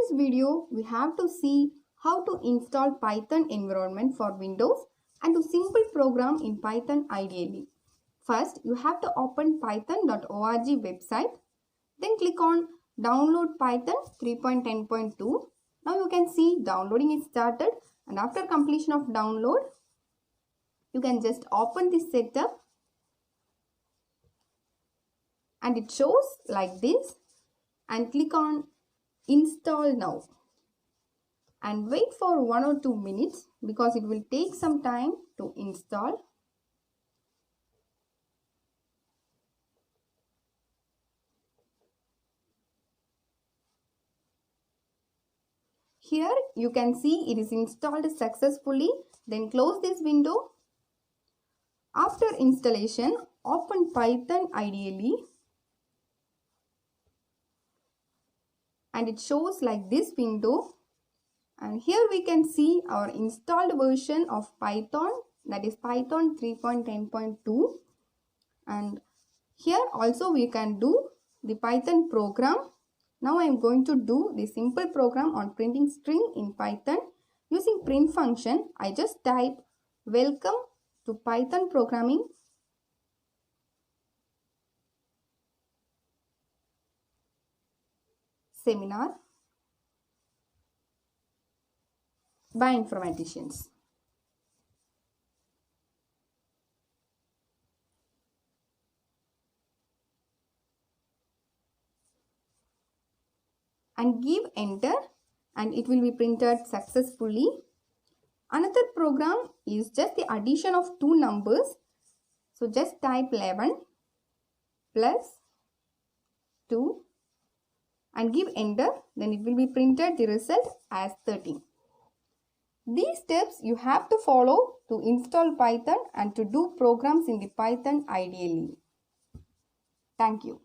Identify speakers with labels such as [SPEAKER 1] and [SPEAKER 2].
[SPEAKER 1] this video, we have to see how to install Python environment for Windows and to simple program in Python ideally. First, you have to open python.org website. Then click on download Python 3.10.2. Now you can see downloading is started, and after completion of download, you can just open this setup and it shows like this, and click on install now and wait for 1 or 2 minutes because it will take some time to install. Here you can see it is installed successfully. Then close this window. After installation, open Python ideally and it shows like this window, and here we can see our installed version of Python, that is Python 3.10.2, and here also we can do the Python program. Now I am going to do the simple program on printing string in Python. Using print function, I just type welcome to Python programming. Seminar by informaticians. And give enter, and it will be printed successfully. Another program is just the addition of two numbers. So just type 11 plus 2 and give enter, then it will be printed the result as 13. These steps you have to follow to install Python and to do programs in the Python ideally. Thank you.